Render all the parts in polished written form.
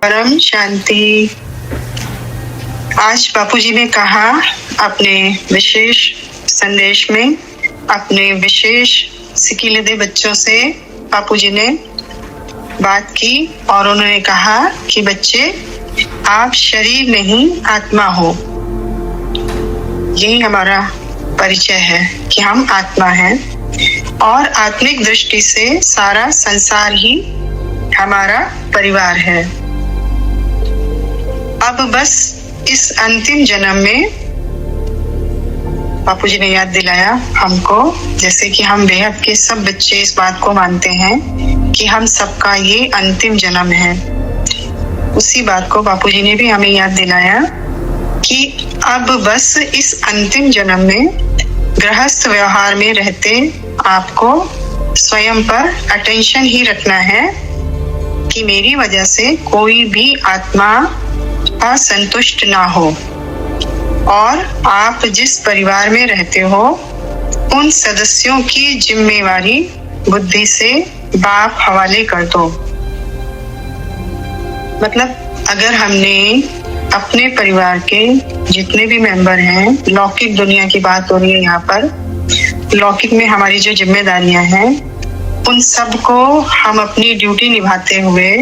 परम शांति। आज बापूजी ने कहा अपने विशेष संदेश में, अपने विशेष सिकीलिदे बच्चों से बापूजी ने बात की और उन्होंने कहा कि बच्चे, आप शरीर नहीं आत्मा हो। यही हमारा परिचय है कि हम आत्मा हैं और आत्मिक दृष्टि से सारा संसार ही हमारा परिवार है। अब बस इस अंतिम जन्म में बापूजी ने याद दिलाया हमको, जैसे कि हम बेहद के सब बच्चे इस बात को मानते हैं कि हम सबका ये अंतिम जन्म है। उसी बात को बापूजी ने भी हमें याद दिलाया कि अब बस इस अंतिम जन्म में गृहस्थ व्यवहार में रहते आपको स्वयं पर अटेंशन ही रखना है कि मेरी वजह से कोई भी आत्मा असंतुष्ट ना हो, और आप जिस परिवार में रहते हो उन सदस्यों की जिम्मेवारी बुद्धि से बाप हवाले कर दो। मतलब अगर हमने अपने परिवार के जितने भी मेंबर हैं, लौकिक दुनिया की बात हो रही है यहाँ पर, लौकिक में हमारी जो जिम्मेदारियां हैं उन सबको हम अपनी ड्यूटी निभाते हुए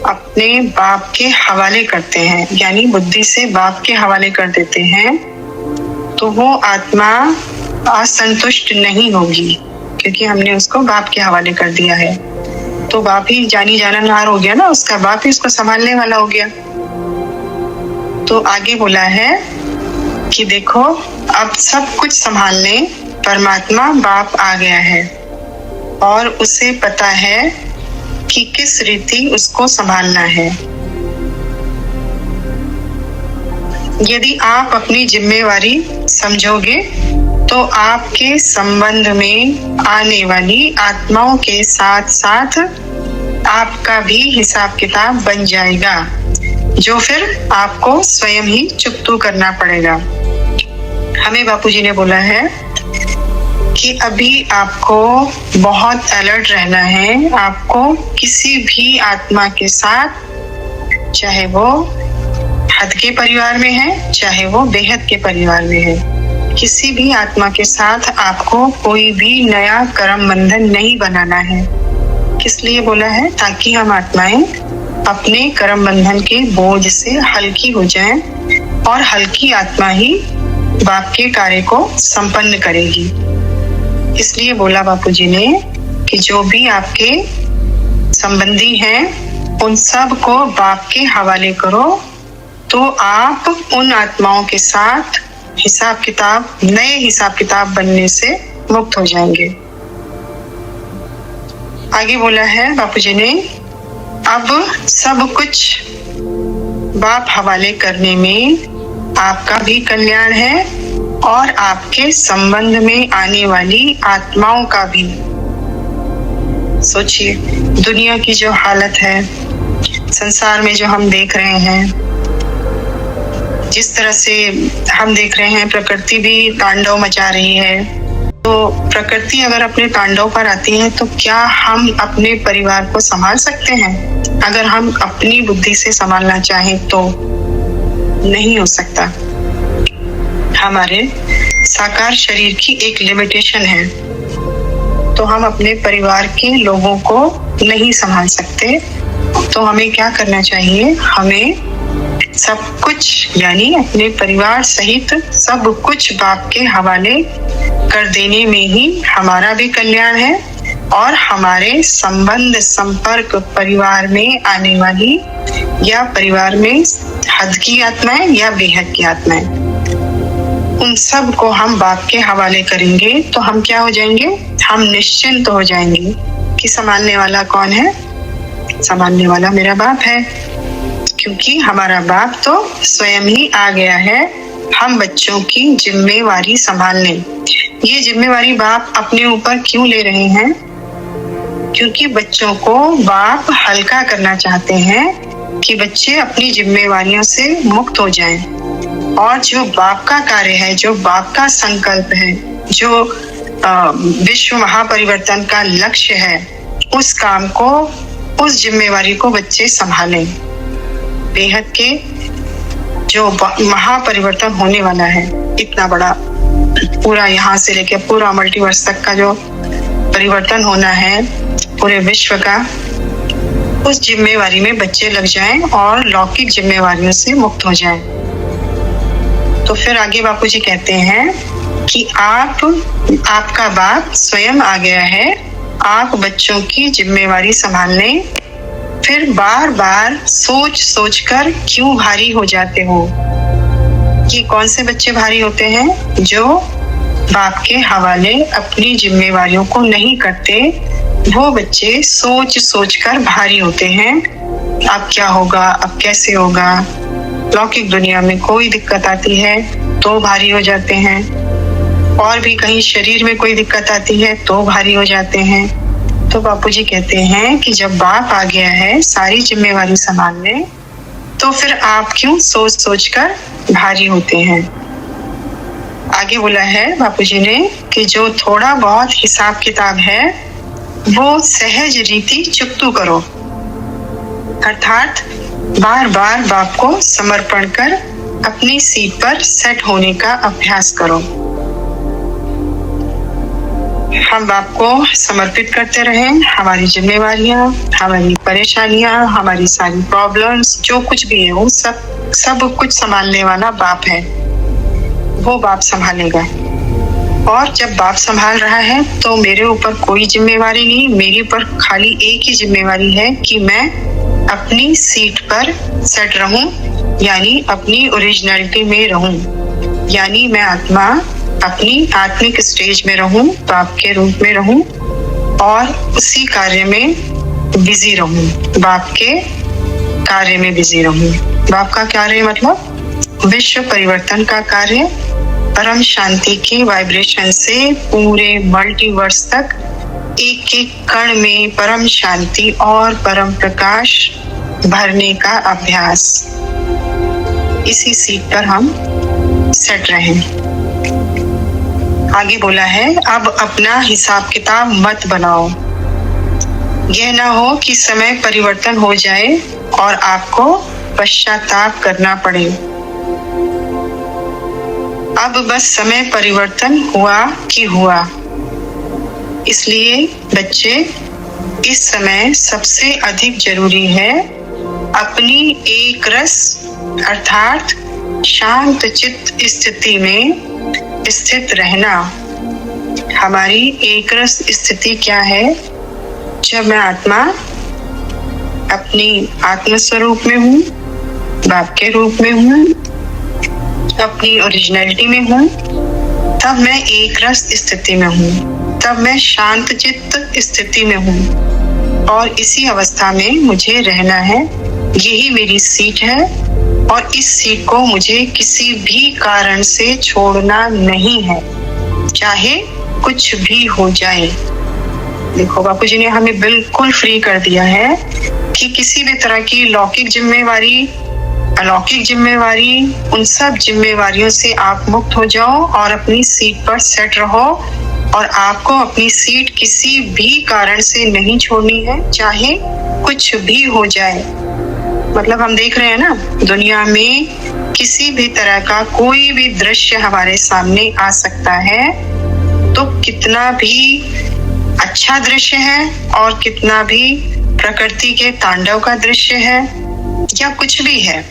अपने बाप के हवाले करते हैं, यानी बुद्धि से बाप के हवाले कर देते हैं, तो वो आत्मा असंतुष्ट नहीं होगी क्योंकि हमने उसको बाप के हवाले कर दिया है। तो बाप ही जानी जाननहार हो गया ना, उसका बाप ही उसको संभालने वाला हो गया। तो आगे बोला है कि देखो, अब सब कुछ संभालने परमात्मा बाप आ गया है और उसे पता है कि किस रीति उसको संभालना है। यदि आप अपनी जिम्मेवारी समझोगे तो आपके संबंध में आने वाली आत्माओं के साथ साथ आपका भी हिसाब किताब बन जाएगा, जो फिर आपको स्वयं ही चुकतू करना पड़ेगा। हमें बापूजी ने बोला है कि अभी आपको बहुत अलर्ट रहना है। आपको किसी भी आत्मा के साथ, चाहे वो हद के परिवार में है चाहे वो बेहद के परिवार में है, किसी भी आत्मा के साथ आपको कोई भी नया कर्म बंधन नहीं बनाना है। किस लिए बोला है? ताकि हम आत्माएं अपने कर्म बंधन के बोझ से हल्की हो जाएं और हल्की आत्मा ही बाप के कार्य को संपन्न करेगी। इसलिए बोला बापूजी ने कि जो भी आपके संबंधी हैं उन सब को बाप के हवाले करो, तो आप उन आत्माओं के साथ नए हिसाब किताब बनने से मुक्त हो जाएंगे। आगे बोला है बापूजी ने, अब सब कुछ बाप हवाले करने में आपका भी कल्याण है और आपके संबंध में आने वाली आत्माओं का भी। सोचिए, दुनिया की जो हालत है, संसार में जो हम देख रहे हैं, जिस तरह से हम देख रहे हैं प्रकृति भी तांडव मचा रही है। तो प्रकृति अगर अपने तांडव पर आती है तो क्या हम अपने परिवार को संभाल सकते हैं? अगर हम अपनी बुद्धि से संभालना चाहें तो नहीं हो सकता। हमारे साकार शरीर की एक लिमिटेशन है, तो हम अपने परिवार के लोगों को नहीं संभाल सकते। तो हमें क्या करना चाहिए? हमें सब कुछ, यानी अपने परिवार सहित सब कुछ बाप के हवाले कर देने में ही हमारा भी कल्याण है और हमारे संबंध संपर्क परिवार में आने वाली या परिवार में हद की आत्माएं या बेहद की आत्माएं, उन सब को हम बाप के हवाले करेंगे तो हम क्या हो जाएंगे? हम निश्चिंत हो जाएंगे कि संभालने वाला कौन है? संभालने वाला मेरा बाप है, क्योंकि हमारा बाप तो स्वयं ही आ गया है हम बच्चों की जिम्मेवारी संभालने। ये जिम्मेवारी बाप अपने ऊपर क्यों ले रहे हैं? क्योंकि बच्चों को बाप हल्का करना चाहते हैं कि बच्चे अपनी जिम्मेवारियों से मुक्त हो जाएं और जो बाप का कार्य है, जो बाप का संकल्प है, जो विश्व महापरिवर्तन का लक्ष्य है, उस काम को, उस जिम्मेवारी को बच्चे संभालें। बेहद के जो महापरिवर्तन होने वाला है, इतना बड़ा पूरा यहाँ से लेके पूरा मल्टीवर्स तक का जो परिवर्तन होना है पूरे विश्व का, उस जिम्मेवारी में बच्चे लग जाएं और लौकिक जिम्मेवारियों से मुक्त हो जाएं। तो फिर आगे बापूजी कहते हैं कि आपका बाप स्वयं आ गया है, आप बच्चों की जिम्मेवारी संभालने। फिर बार बार सोच कर क्यों भारी हो जाते हो? ये कौन से बच्चे भारी होते हैं? जो बाप के हवाले अपनी जिम्मेवारियों को नहीं करते, वो बच्चे सोच कर भारी होते हैं। अब क्या होगा, अब कैसे होगा? लौकिक दुनिया में कोई दिक्कत आती है तो भारी हो जाते हैं, और भी कहीं शरीर में कोई दिक्कत आती है तो भारी हो जाते हैं। तो बापूजी कहते हैं कि जब बाप आ गया है सारी जिम्मेवारी संभालने, तो फिर आप क्यों सोच कर भारी होते हैं? आगे बोला है बापूजी ने कि जो थोड़ा बहुत हिसाब किताब है वो सहज रीति चुकतू करो, अर्थात बार बार बाप को समर्पण कर अपनी सीट पर सेट होने का अभ्यास करो। हम बाप को समर्पित करते रहें, हमारी जिम्मेवारियां, हमारी परेशानियां, हमारी सारी प्रॉब्लम्स, जो कुछ भी है वो सब कुछ संभालने वाला बाप है, वो बाप संभालेगा। और जब बाप संभाल रहा है तो मेरे ऊपर कोई जिम्मेवारी नहीं, मेरे ऊपर खाली एक ही जिम्मेवारी है कि मैं अपनी सीट पर सेट रहूं, यानी अपनी ओरिजिनलिटी में रहूं, यानी मैं आत्मा अपनी आत्मिक स्टेज में रहूं, बाप के रूप में रहूं और उसी कार्य में बिजी रहूं, बाप के कार्य में बिजी रहूं। बाप का कार्य मतलब विश्व परिवर्तन का कार्य, परम शांति की वाइब्रेशन से पूरे मल्टीवर्स तक एक एक कण में परम शांति और परम प्रकाश भरने का अभ्यास। इसी सीट पर हम सेट रहें। आगे बोला है, अब अपना हिसाब किताब मत बनाओ। यह ना हो कि समय परिवर्तन हो जाए और आपको पश्चाताप करना पड़े। अब बस समय परिवर्तन हुआ कि हुआ। इसलिए बच्चे, इस समय सबसे अधिक जरूरी है अपनी एक रस अर्थात शांत चित्त स्थिति में स्थित रहना। हमारी एक रस स्थिति क्या है? जब मैं आत्मा अपनी आत्म स्वरूप में हूँ, बाप के रूप में हूँ, अपनी ओरिजिनलिटी में हूँ, तब मैं एक रस स्थिति में हूँ, तब मैं शांत चित्त स्थिति में हूँ और इसी अवस्था में मुझे रहना है। यही मेरी सीट है और इस सीट को मुझे किसी भी कारण से छोड़ना नहीं है, चाहे कुछ भी हो जाए। देखो, बापूजी ने हमें बिल्कुल फ्री कर दिया है कि किसी भी तरह की लौकिक जिम्मेवारी, अलौकिक जिम्मेवारी, उन सब जिम्मेवारियों से आप मुक्त हो जाओ और अपनी सीट पर सेट रहो। और आपको अपनी सीट किसी भी कारण से नहीं छोड़नी है, चाहे कुछ भी हो जाए। मतलब हम देख रहे हैं ना, दुनिया में किसी भी तरह का कोई भी दृश्य हमारे सामने आ सकता है, तो कितना भी अच्छा दृश्य है और कितना भी प्रकृति के तांडव का दृश्य है या कुछ भी है,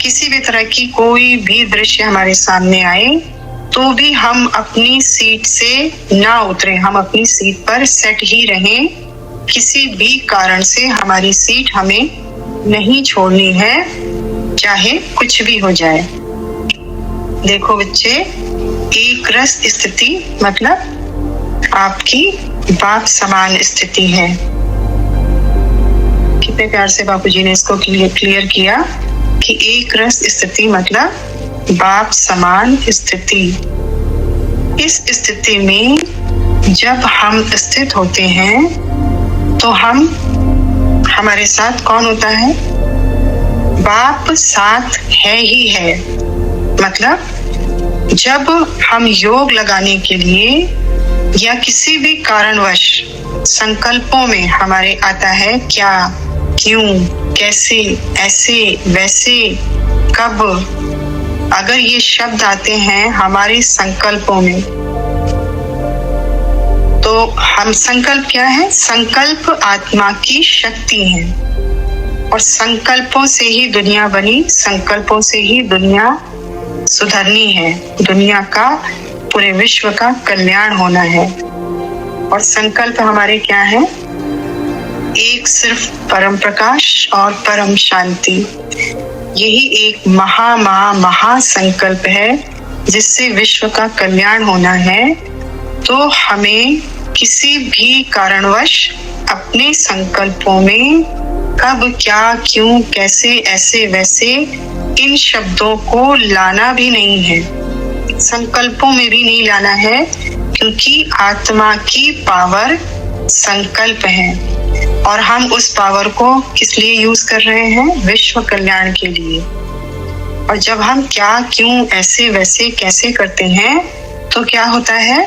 किसी भी तरह की कोई भी दृश्य हमारे सामने आए तो भी हम अपनी सीट से ना उतरे, हम अपनी सीट पर सेट ही रहें। किसी भी कारण से हमारी सीट हमें नहीं छोड़नी है, चाहे कुछ भी हो जाए। देखो बच्चे, एक रस स्थिति मतलब आपकी बाप समान स्थिति है। कितने प्यार से बापूजी ने इसको क्लियर किया कि एक रस स्थिति मतलब बाप समान स्थिति। इस स्थिति में जब हम स्थित होते हैं तो हमारे साथ कौन होता है? बाप साथ है ही है। मतलब जब हम योग लगाने के लिए या किसी भी कारणवश संकल्पों में हमारे आता है क्या क्यों, कैसे, ऐसे, वैसे, कब, अगर ये शब्द आते हैं हमारे संकल्पों में, तो हम संकल्प क्या है? संकल्प आत्मा की शक्ति है और संकल्पों से ही दुनिया बनी, संकल्पों से ही दुनिया सुधरनी है, दुनिया का, पूरे विश्व का कल्याण होना है। और संकल्प हमारे क्या है? एक सिर्फ परम प्रकाश और परम शांति, यही एक महा संकल्प है जिससे विश्व का कल्याण होना है। तो हमें किसी भी कारणवश अपने संकल्पों में कब, क्या, क्यों, कैसे, ऐसे, वैसे इन शब्दों को लाना भी नहीं है, संकल्पों में भी नहीं लाना है, क्योंकि आत्मा की पावर संकल्प है और हम उस पावर को किस लिए यूज कर रहे हैं? विश्व कल्याण के लिए। और जब हम क्या, क्यों, ऐसे, वैसे, कैसे करते हैं तो क्या होता है?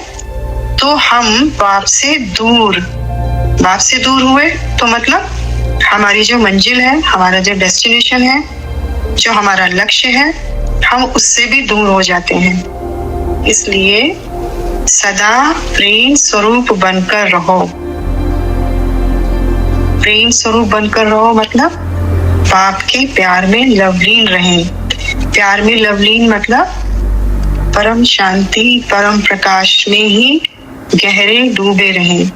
तो हम बाप से दूर हुए, तो मतलब हमारी जो मंजिल है, हमारा जो डेस्टिनेशन है, जो हमारा लक्ष्य है, हम उससे भी दूर हो जाते हैं। इसलिए सदा प्रेम स्वरूप बनकर रहो। प्रेम स्वरूप बनकर रहो मतलब बाप के प्यार में लवलीन रहें। प्यार में लवलीन मतलब परम शांति, परम प्रकाश में ही गहरे डूबे रहें,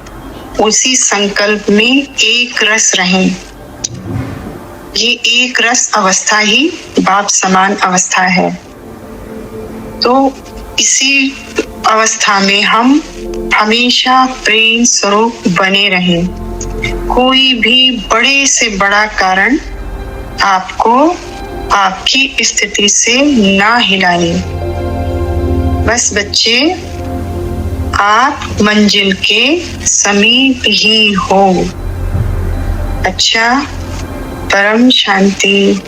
उसी संकल्प में एक रस रहें। ये एक रस अवस्था ही बाप समान अवस्था है। तो इसी अवस्था में हम हमेशा प्रेम स्वरूप बने रहें। कोई भी बड़े से बड़ा कारण आपको आपकी स्थिति से ना हिलाए। बस बच्चे, आप मंजिल के समीप ही हो। अच्छा, परम शांति।